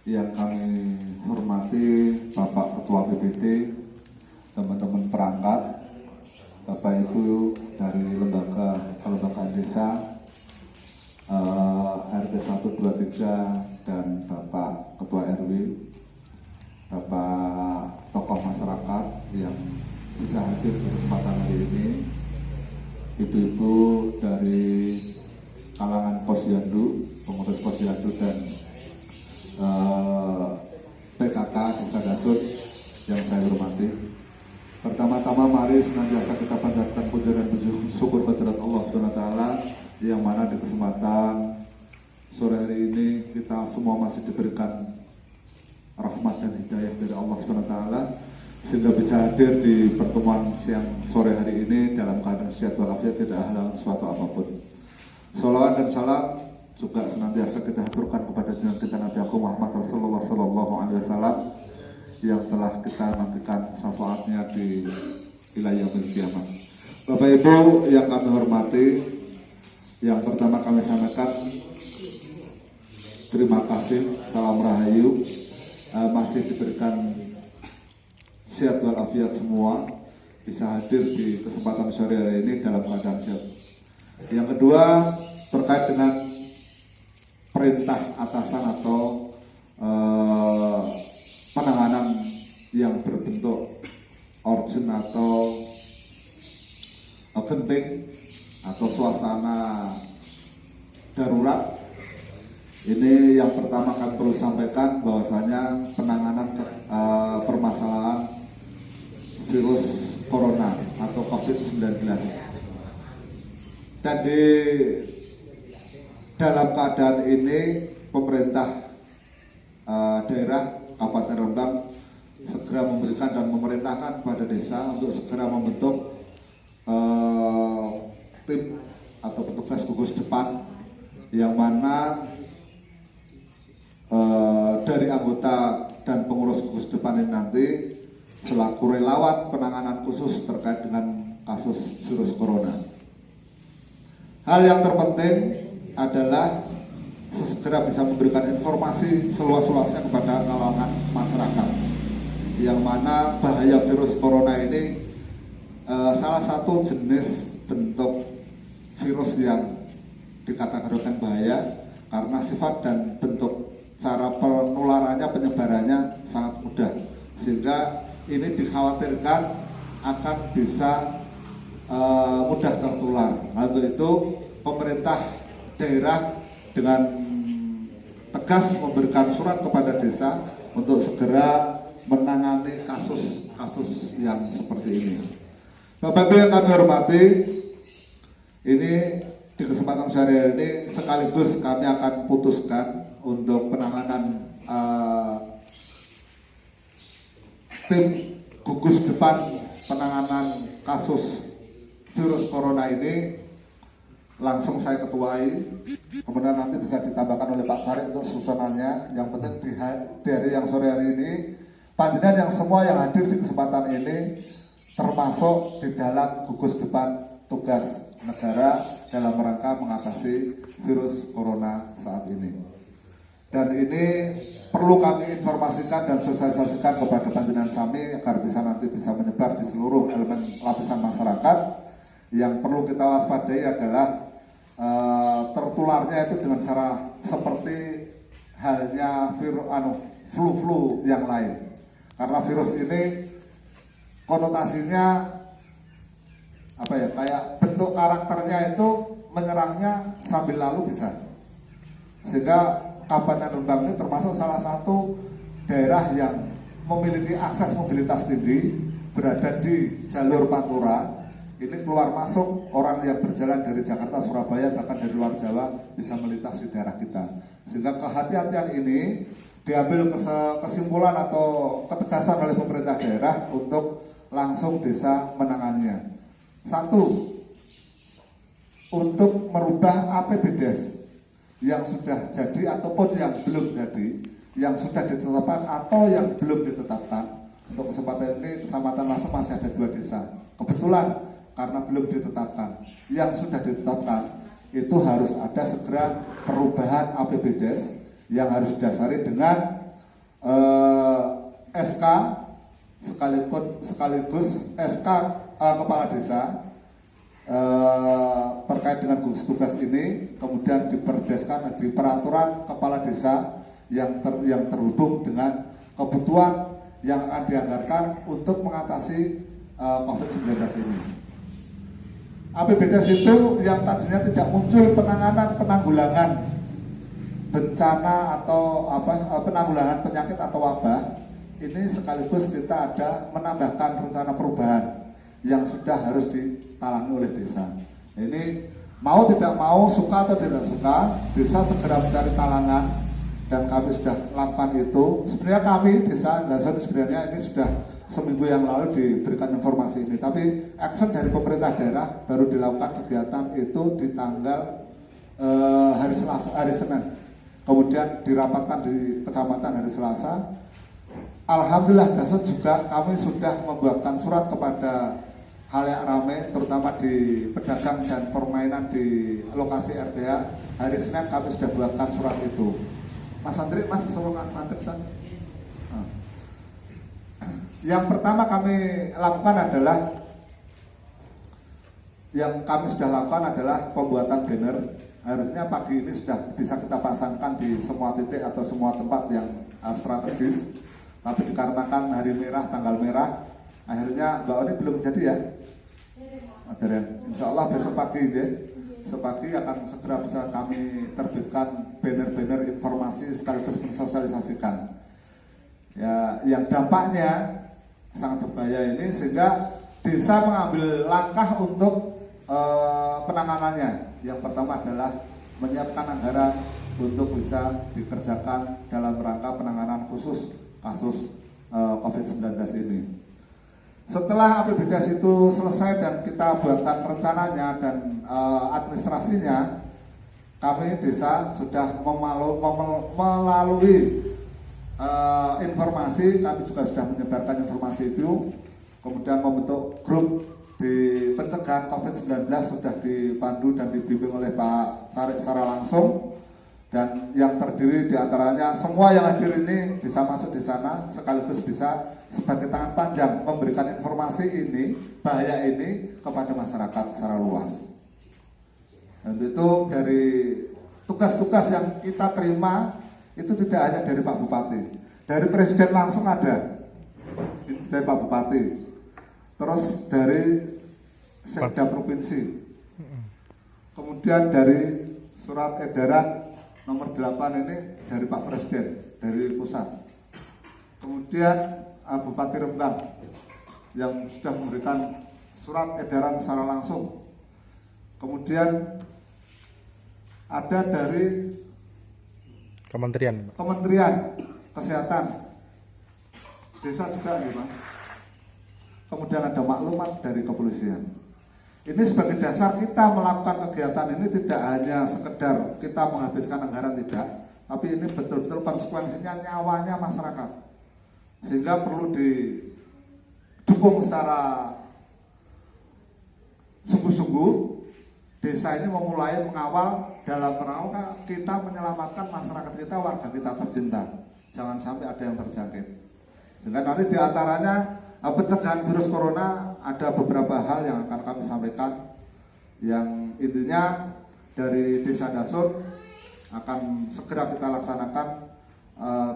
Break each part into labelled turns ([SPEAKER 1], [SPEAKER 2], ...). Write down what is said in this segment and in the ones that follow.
[SPEAKER 1] yang kami hormati Bapak Ketua BPD, teman-teman perangkat, Bapak Ibu dari kelembagaan desa, RT 123 dan Bapak Ketua RW, Bapak tokoh masyarakat yang bisa hadir di kesempatan hari ini, ibu-ibu dari kalangan Posyandu, pengurus Posyandu dan PKK Desa Dasut yang saya hormati. Pertama-tama mari senantiasa kita panjatkan puja dan syukur kehadirat Allah SWT, yang mana di kesempatan sore hari ini kita semua masih diberikan rahmat dan hidayah dari Allah SWT, sehingga bisa hadir di pertemuan siang sore hari ini dalam keadaan sehat walafiat, tidak halangan suatu apapun. Sholawat dan salam juga senantiasa kita haturkan kepada junjungan kita Nabi Agung Muhammad Rasulullah SAW yang telah kita nantikan syafaatnya di wilayah kiamat. Bapak Ibu yang kami hormati, yang pertama kami sampaikan terima kasih, salam rahayu, masih diberikan sehat walafiat semua, bisa hadir di kesempatan sore hari ini dalam keadaan sehat. Yang kedua, terkait dengan perintah atasan atau penanganan yang berbentuk urgent atau genting atau suasana darurat. Ini yang pertama kami perlu sampaikan bahwasanya penanganan permasalahan virus corona atau COVID-19. Dan di dalam keadaan ini pemerintah daerah Kabupaten Rembang segera memberikan dan memerintahkan kepada desa untuk segera membentuk tim atau petugas gugus depan, yang mana dari anggota dan pengurus gugus depan ini nanti selaku relawan penanganan khusus terkait dengan kasus virus corona. Hal yang terpenting adalah segera bisa memberikan informasi seluas-luasnya kepada kalangan masyarakat, yang mana bahaya virus corona ini salah satu jenis bentuk virus yang dikategorikan bahaya karena sifat dan bentuk cara penularannya, penyebarannya sangat mudah, sehingga ini dikhawatirkan akan bisa mudah tertular. Lalu itu pemerintah daerah dengan tegas memberikan surat kepada desa untuk segera menangani kasus-kasus yang seperti ini. Bapak Ibu yang kami hormati, ini di kesempatan sore ini sekaligus kami akan putuskan untuk penanganan tim gugus depan penanganan kasus virus corona ini langsung saya ketuai, kemudian nanti bisa ditambahkan oleh Pak Farid untuk susunannya. Yang penting di hari yang sore hari ini, panjenengan yang semua yang hadir di kesempatan ini termasuk di dalam gugus depan tugas negara dalam rangka mengatasi virus corona saat ini. Dan ini perlu kami informasikan dan sosialisasikan kepada panjenengan kami agar bisa nanti bisa menyebar di seluruh elemen lapisan masyarakat. Yang perlu kita waspadai adalah tertularnya itu dengan cara seperti halnya flu yang lain, karena virus ini konotasinya kayak bentuk karakternya itu menyerangnya sambil lalu bisa, sehingga Kabupaten Rembang ini termasuk salah satu daerah yang memiliki akses mobilitas tinggi, berada di jalur Pantura. Ini keluar masuk orang yang berjalan dari Jakarta, Surabaya, bahkan dari luar Jawa bisa melintas di daerah kita. Sehingga kehati-hatian ini diambil kesimpulan atau ketegasan oleh pemerintah daerah untuk langsung desa menanganinya. Satu, untuk merubah APBDes yang sudah jadi ataupun yang belum jadi, yang sudah ditetapkan atau yang belum ditetapkan. Untuk kesempatan ini Kecamatan Lasem masih ada 2 desa. Kebetulan karena belum ditetapkan. Yang sudah ditetapkan itu harus ada segera perubahan APBDes yang harus didasari dengan SK sekaligus SK Kepala Desa terkait dengan gugus tugas ini, kemudian diperdeskan di peraturan Kepala Desa yang terhubung dengan kebutuhan yang akan dianggarkan untuk mengatasi COVID-19 ini. APBDes itu yang tadinya tidak muncul penanggulangan bencana atau penanggulangan penyakit atau wabah, ini sekaligus kita ada menambahkan rencana perubahan yang sudah harus ditalangi oleh desa. Ini mau tidak mau, suka atau tidak suka, desa segera mencari talangan dan kami sudah lakukan itu. Sebenarnya kami desa Dasun sebenarnya ini sudah seminggu yang lalu diberikan informasi ini, tapi action dari pemerintah daerah baru dilakukan kegiatan itu di tanggal hari Senin, kemudian dirapatkan di kecamatan hari Selasa. Alhamdulillah Dasun juga kami sudah membuatkan surat kepada halayak ramai, terutama di pedagang dan permainan di lokasi RTA. Hari Senin kami sudah buatkan surat itu. Mas Andri, Mas Solongan Mantesan. Yang pertama kami lakukan adalah pembuatan banner. Harusnya pagi ini sudah bisa kita pasangkan di semua titik atau semua tempat yang strategis. Tapi dikarenakan hari merah, tanggal merah, akhirnya Mbak Oni belum jadi ya. Insya Allah besok pagi ya. Sepagi akan segera bisa kami terbitkan banner-banner informasi sekaligus mensosialisasikan. Ya, yang dampaknya sangat berbahaya ini sehingga desa mengambil langkah untuk penanganannya. Yang pertama adalah menyiapkan anggaran untuk bisa dikerjakan dalam rangka penanganan khusus kasus COVID-19 ini. Setelah APBDes itu selesai dan kita buatkan rencananya dan administrasinya, kami desa sudah melalui informasi, kami juga sudah menyebarkan informasi itu, kemudian membentuk grup di pencegahan COVID-19 sudah dipandu dan dibimbing oleh Pak Carik secara langsung. Dan yang terdiri diantaranya semua yang hadir ini bisa masuk di sana sekaligus bisa sebagai tangan panjang memberikan informasi ini, bahaya ini kepada masyarakat secara luas. Dan itu dari tugas-tugas yang kita terima itu tidak hanya dari Pak Bupati, dari Presiden langsung ada, dari Pak Bupati, terus dari Sekda Provinsi, kemudian dari surat edaran nomor 8 ini dari Pak Presiden, dari pusat. Kemudian Bupati Rembang yang sudah memberikan surat edaran secara langsung. Kemudian ada dari Kementerian Kesehatan, desa juga nih Pak. Kemudian ada maklumat dari kepolisian. Ini sebagai dasar kita melakukan kegiatan ini tidak hanya sekedar kita menghabiskan anggaran, tidak, tapi ini betul-betul konsekuensinya nyawanya masyarakat. Sehingga perlu didukung secara sungguh-sungguh. Desa ini memulai mengawal dalam rangka kita menyelamatkan masyarakat kita, warga kita tercinta. Jangan sampai ada yang terjangkit. Sehingga nanti diantaranya pencegahan virus corona ada beberapa hal yang akan kami sampaikan, yang intinya dari Desa Dasun akan segera kita laksanakan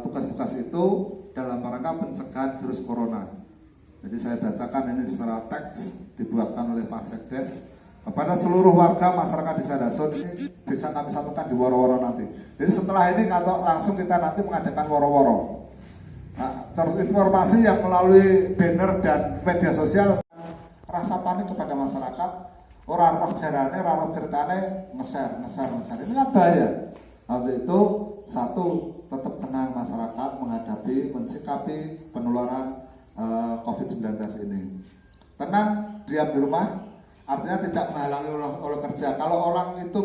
[SPEAKER 1] tugas-tugas itu dalam rangka pencegahan virus corona. Jadi saya bacakan ini secara teks dibuatkan oleh Pak Sekdes kepada seluruh warga masyarakat Desa Dasun. Ini bisa kami satukan di woro-woro nanti. Jadi setelah ini kalau langsung kita nanti mengadakan woro-woro. Nah, terus informasi yang melalui banner dan media sosial, rasa panik kepada masyarakat, orang roh jarane, orang roh ceritane, ngeser. Ini kan bahaya. Waktu itu satu, tetap tenang masyarakat menghadapi, mensikapi penularan COVID-19 ini. Tenang, diam di rumah, artinya tidak menghalangi oleh kerja. Kalau orang itu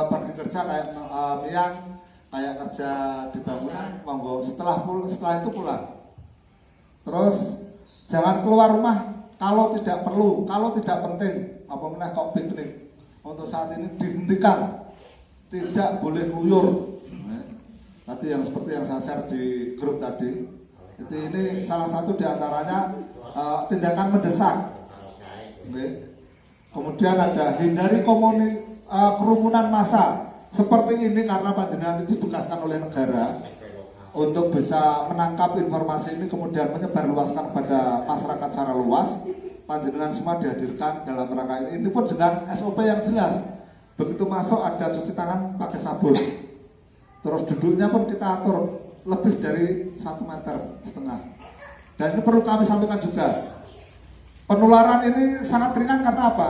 [SPEAKER 1] pergi kerja kayak Miang, kayak kerja di bangunan, monggo setelah itu pulang. Terus jangan keluar rumah kalau tidak perlu, kalau tidak penting. Apabila kok piknik, untuk saat ini dihentikan, tidak boleh luyur. Nah, tadi yang seperti yang saya share di grup tadi. Jadi ini salah satu diantaranya tindakan mendesak. Okay. Kemudian ada hindari kerumunan massa seperti ini karena panjenengan ditugaskan oleh negara untuk bisa menangkap informasi ini kemudian menyebarluaskan kepada masyarakat secara luas. Panjenengan semua dihadirkan dalam rangka ini pun dengan SOP yang jelas. Begitu masuk ada cuci tangan pakai sabun. Terus duduknya pun kita atur lebih dari 1,5 meter. Dan ini perlu kami sampaikan juga. Penularan ini sangat ringan karena apa?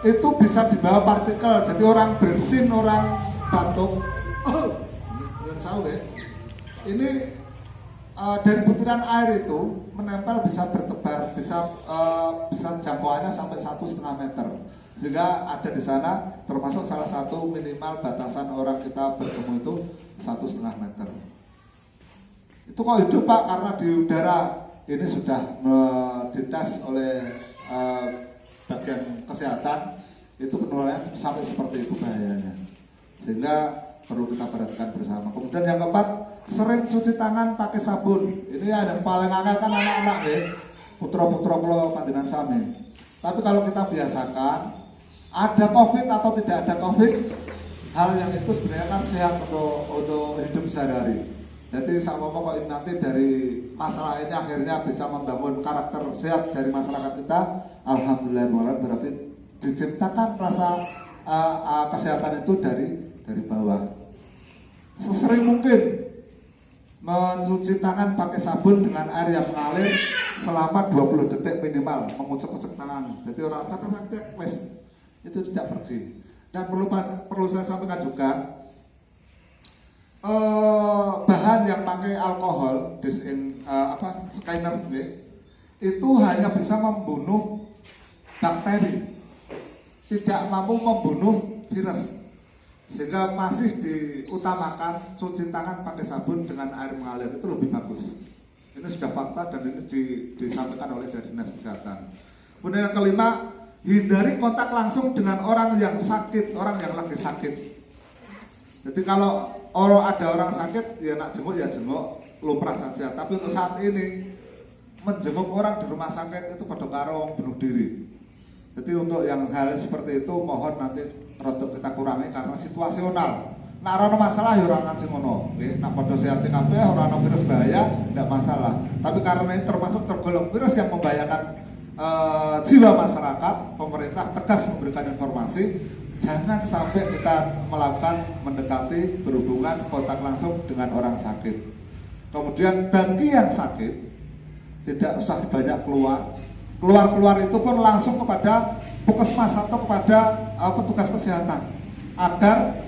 [SPEAKER 1] Itu bisa dibawa partikel. Jadi orang bersin, orang batuk. Ini dari butiran air itu menempel bisa bertebar, bisa jangkauannya sampai 1,5 meter. Sehingga ada di sana termasuk salah satu minimal batasan orang kita bertemu itu 1,5 meter. Itu kok hidup Pak karena di udara ini sudah dites oleh bagian kesehatan, itu penularannya sampai seperti itu bahayanya. Sehingga perlu kita perhatikan bersama. Kemudian yang keempat, sering cuci tangan pakai sabun. Ini yang paling angel kan anak-anak deh, putra-putra kalau panjenengan sami. Tapi kalau kita biasakan, ada COVID atau tidak ada COVID, hal yang itu sebenarnya kan sehat untuk hidup sehari-hari. Jadi sama pokok nanti dari masalah ini akhirnya bisa membangun karakter sehat dari masyarakat kita. Alhamdulillah, berarti diciptakan rasa kesehatan itu dari bawah. Sesering mungkin mencuci tangan pakai sabun dengan air yang mengalir selama 20 detik minimal, mengucek-ucek tangan. Jadi orang tak wes itu tidak pergi. Dan perlu saya sampaikan juga, bahan yang pakai alkohol, scanner itu hanya bisa membunuh bakteri, tidak mampu membunuh virus. Sehingga masih diutamakan cuci tangan pakai sabun dengan air mengalir, itu lebih bagus. Ini sudah fakta dan ini disampaikan oleh dari Dinas Kesehatan. Kemudian yang kelima, hindari kontak langsung dengan orang yang sakit, orang yang lagi sakit. Jadi kalau ada orang sakit, ya nak jenguk ya jenguk, lumrah saja. Tapi untuk saat ini menjenguk orang di rumah sakit itu pada karo bunuh diri. Jadi untuk yang hal seperti itu mohon nanti rotok kita kurangi karena situasional. Nah, ada masalah ya orang ngaji ngono. Nah, pada sehat kabeh orang virus bahaya tidak masalah. Tapi karena ini termasuk tergolong virus yang membahayakan jiwa masyarakat, pemerintah tegas memberikan informasi. Jangan sampai kita melakukan mendekati berhubungan kontak langsung dengan orang sakit. Kemudian bagi yang sakit tidak usah banyak keluar itu pun langsung kepada puskesmas atau kepada petugas kesehatan agar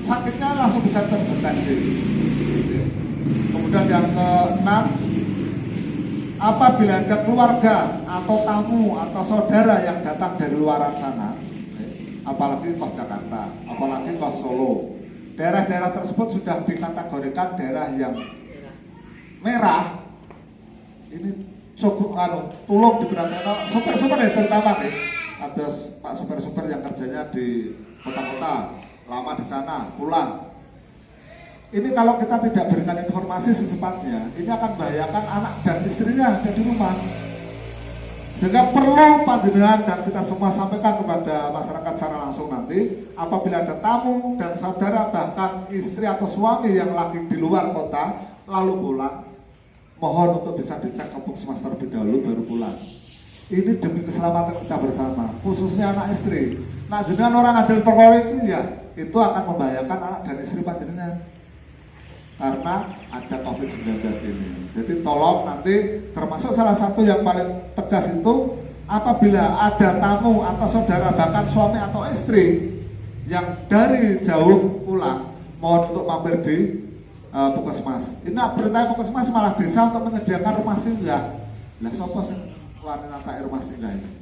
[SPEAKER 1] sakitnya langsung bisa terdeteksi. Kemudian yang keenam, apabila ada keluarga atau tamu atau saudara yang datang dari luar sana, apalagi kok Jakarta, apalagi kok Solo, daerah-daerah tersebut sudah dikategorikan daerah yang merah. Ini tolong diperhatikan super ya terutama nih. Ada Pak super yang kerjanya di kota-kota, lama di sana, pulang. Ini kalau kita tidak berikan informasi secepatnya, ini akan membahayakan anak dan istrinya ada di rumah. Sehingga perlu panjenengan dan kita semua sampaikan kepada masyarakat secara langsung nanti, apabila ada tamu dan saudara bahkan istri atau suami yang lagi di luar kota lalu pulang, mohon untuk bisa dicek ke puskesmas terlebih dahulu baru pulang. Ini demi keselamatan kita bersama, khususnya anak istri. Nah, jenengan orang adil perkara itu ya, itu akan membahayakan anak dan istri panjenengan. Karena ada COVID-19 ini. Jadi tolong nanti termasuk salah satu yang paling tegas itu apabila ada tamu atau saudara bahkan suami atau istri yang dari jauh pulang, mohon untuk mampir di puskesmas. Ini perintah puskesmas malah desa untuk menyediakan rumah singgah. Lah sopo sing wanita tak rumah singgah ini?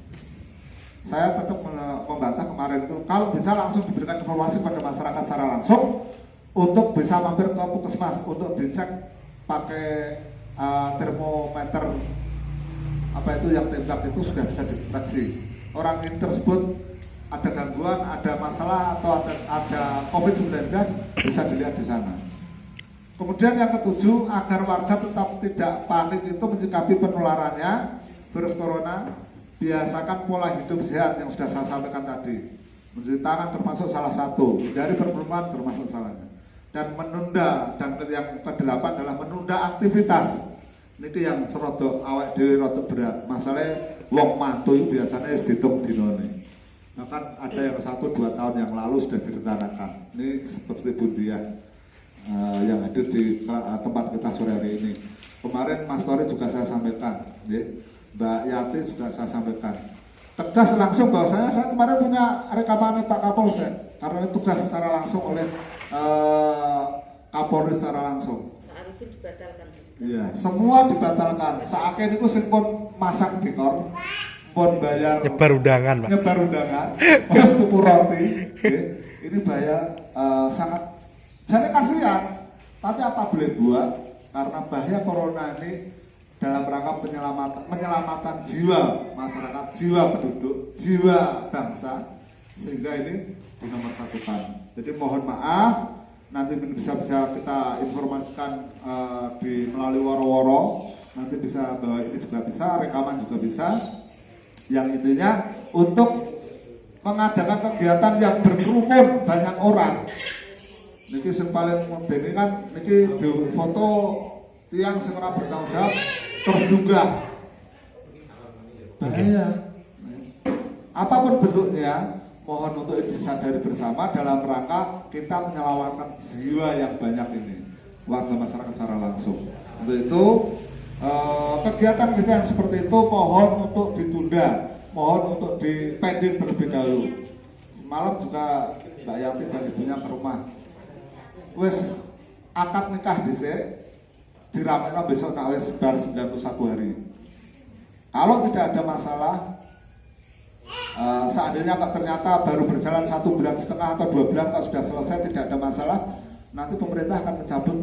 [SPEAKER 1] Saya tetap membantah kemarin itu kalau bisa langsung diberikan informasi pada masyarakat secara langsung untuk bisa mampir ke puskesmas untuk dicek pakai termometer apa itu yang tembak itu sudah bisa dideteksi. Orang ini tersebut ada gangguan, ada masalah atau ada COVID-19 bisa dilihat di sana. Kemudian yang ketujuh, agar warga tetap tidak panik itu menyikapi penularannya virus corona, biasakan pola hidup sehat yang sudah saya sampaikan tadi. Mencuci tangan termasuk salah satu, hindari berkerumun termasuk salahnya. Dan menunda, dan yang kedelapan adalah menunda aktivitas. Ini yang serodok awak dhewe rodok berat. Masalahnya wong mantu itu biasanya dihitung dinone. Bahkan ada yang 1-2 tahun yang lalu sudah direncanakan. Ini seperti Bundiah yang hadir di tempat kita sore hari ini. Kemarin Mas Tori juga saya sampaikan, ya. Mbak Yati juga saya sampaikan. Tegas langsung bahwasanya saya kemarin punya rekaman Pak Kapolsek karena ini tugas secara langsung oleh Kapolri secara langsung. Iya, semua dibatalkan. Saake niku sing pun masak dekor, pun bayar
[SPEAKER 2] nyebar undangan, Pak.
[SPEAKER 1] Nyebar undangan, terus tuku roti. Ini bayar sangat jadi kasihan. Tapi apa boleh buat? Karena bahaya corona ini dalam rangka penyelamatan jiwa masyarakat, jiwa penduduk, jiwa bangsa, sehingga ini dinomorsatukan. Jadi mohon maaf, nanti bisa kita informasikan melalui woro-woro, nanti bisa bahwa ini juga bisa, rekaman juga bisa. Yang intinya untuk mengadakan kegiatan yang berkerumun banyak orang. Niki yang paling modern kan niki di foto tiang sing ora bertanggung jawab terus juga bahaya. Apapun bentuknya, mohon untuk disadari bersama dalam rangka kita menyelamatkan jiwa yang banyak ini, warga masyarakat secara langsung. Untuk itu kegiatan-kegiatan seperti itu mohon untuk ditunda, mohon untuk dipending terlebih dahulu. Malam juga Mbak Yati dan ibunya ke rumah. Wes akad nikah dhisik diramaikan besok nak wis bar 91 hari. Kalau tidak ada masalah, seandainya ternyata baru berjalan 1,5 bulan atau 2 bulan kalau sudah selesai tidak ada masalah, nanti pemerintah akan mencabut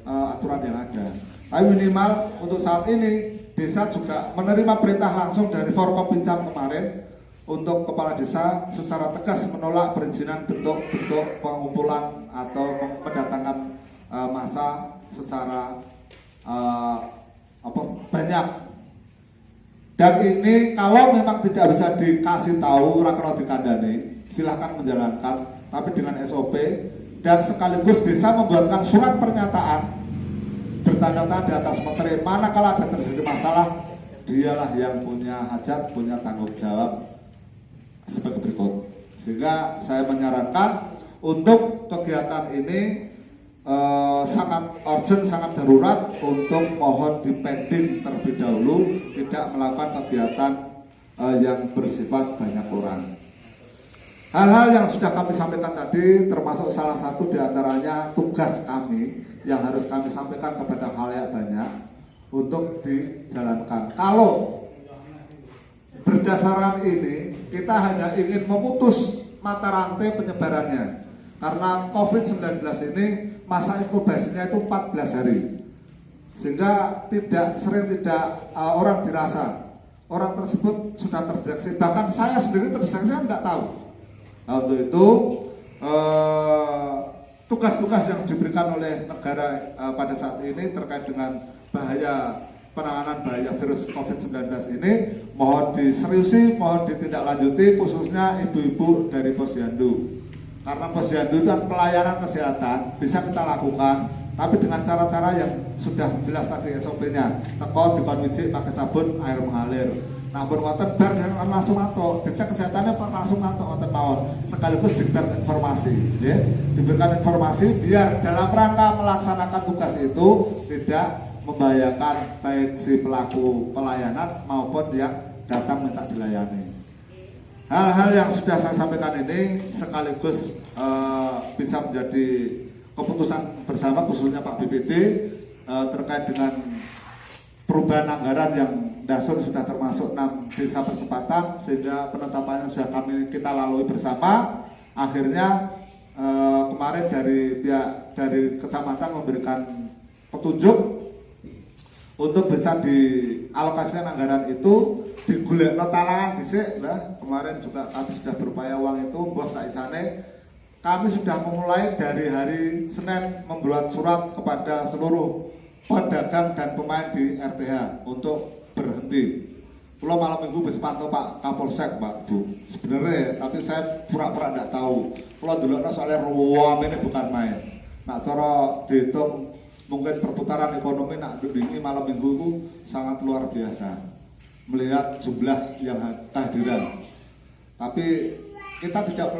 [SPEAKER 1] aturan yang ada. Tapi minimal untuk saat ini desa juga menerima perintah langsung dari Forkompinjam kemarin untuk kepala desa secara tegas menolak perizinan bentuk-bentuk pengumpulan atau mendatangkan massa secara banyak. Dan ini kalau memang tidak bisa dikasih tahu rakyat dikandani, silahkan menjalankan, tapi dengan SOP dan sekaligus desa membuatkan surat pernyataan bertanda tangan di atas menteri. Manakala ada terjadi masalah, dialah yang punya hajat, punya tanggung jawab sebagai berikut. Sehingga saya menyarankan untuk kegiatan ini sangat urgent, sangat darurat untuk mohon dipending terlebih dahulu, tidak melakukan kegiatan yang bersifat banyak orang. Hal-hal yang sudah kami sampaikan tadi termasuk salah satu diantaranya tugas kami yang harus kami sampaikan kepada khalayak banyak untuk dijalankan. Kalau berdasarkan ini kita hanya ingin memutus mata rantai penyebarannya, karena COVID-19 ini masa inkubasinya itu 14 hari, sehingga tidak orang dirasa orang tersebut sudah terdeteksi. Bahkan saya sendiri terdeteksi, saya tidak tahu. Nah, untuk itu tugas-tugas yang diberikan oleh negara pada saat ini terkait dengan penanganan bahaya virus COVID-19 ini mohon diseriusi, mohon ditindaklanjuti, khususnya ibu-ibu dari Posyandu. Karena Posyandu itu kan pelayanan kesehatan bisa kita lakukan, tapi dengan cara-cara yang sudah jelas tadi SOP-nya. Teko dikon wijik pakai sabun, air mengalir. Namun ngoten bar langsung atau dicek kesehatannya langsung atau ngoten mawon, sekaligus diberikan informasi, ya. Diberikan informasi biar dalam rangka melaksanakan tugas itu tidak membahayakan baik si pelaku pelayanan maupun yang datang minta dilayani. Hal-hal yang sudah saya sampaikan ini sekaligus bisa menjadi keputusan bersama, khususnya Pak BPD terkait dengan perubahan anggaran yang dasar sudah termasuk 6 desa percepatan, sehingga penetapannya sudah kita lalui bersama. Akhirnya kemarin dari kecamatan memberikan petunjuk untuk bisa dialokasikan anggaran itu digulekno talangan dhisik lah. kemarin juga kami sudah berupaya uang itu, bos saisane kami sudah memulai dari hari Senin membuat surat kepada seluruh pedagang dan pemain di RTH untuk berhenti. Pulau malam minggu bisa pantau Pak Kapolsek Pak Bu. Sebenarnya tapi saya pura-pura tidak tahu. Pulau dulu soalnya ruam ini bukan main. Nah cara dihitung mungkin perputaran ekonomi nak ini malam minggu itu sangat luar biasa. Melihat jumlah yang kehadiran. Tapi kita tidak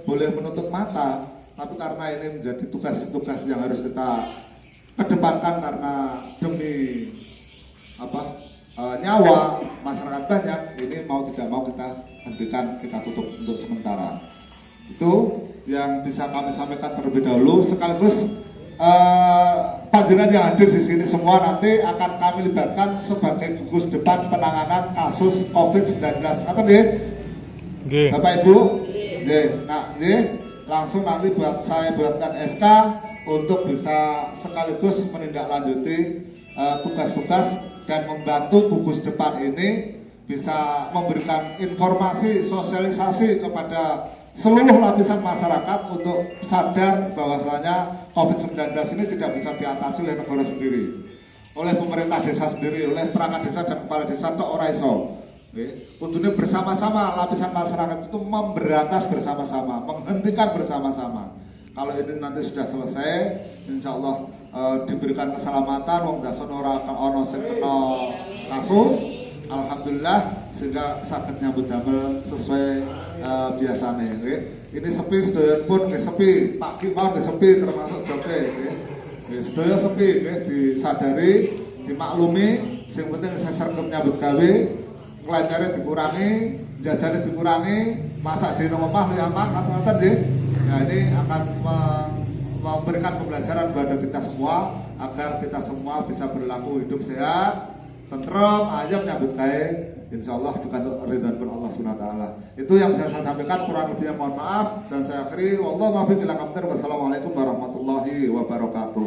[SPEAKER 1] boleh menutup mata. Tapi karena ini menjadi tugas-tugas yang harus kita kedepankan karena demi nyawa masyarakat banyak, ini mau tidak mau kita hentikan, kita tutup untuk sementara. Itu yang bisa kami sampaikan terlebih dahulu. Sekaligus panjenengan yang hadir di sini semua nanti akan kami libatkan sebagai gugus depan penanganan kasus COVID-19. Atau nggih, Bapak Ibu, langsung nanti saya buatkan SK untuk bisa sekaligus menindaklanjuti tugas-tugas dan membantu gugus depan ini bisa memberikan informasi, sosialisasi kepada seluruh lapisan masyarakat untuk sadar bahwasanya COVID-19 ini tidak bisa diatasi oleh negara sendiri, oleh pemerintah desa sendiri, oleh perangkat desa dan kepala desa tok ora iso. Tentunya bersama-sama lapisan masyarakat itu memberantas bersama-sama, menghentikan bersama-sama. Kalau ini nanti sudah selesai, insya Allah diberikan keselamatan, wong dason ora ono sing kena kasus, alhamdulillah, sehingga sakit nyambut damel sesuai biasanya. Ini sepi, sedaya pun sepi, Pak Ki mau sepi termasuk Joge. Sedaya sepi, disadari, dimaklumi, sing penting saya sergap nyambut gawe, ngelancarnya dikurangi, jajannya dikurangi, masak di rumah ya aman, atau nah ini akan memberikan pembelajaran kepada kita semua agar kita semua bisa berlaku hidup sehat, tentrem, ayam nyambut gawe, insya Allah dengan ridwan Allah SWT. Itu yang bisa saya sampaikan, kurang lebihnya mohon maaf dan saya akhiri. Wallahu muwaffiq ila aqwamit thoriq. Wassalamualaikum warahmatullahi wabarakatuh.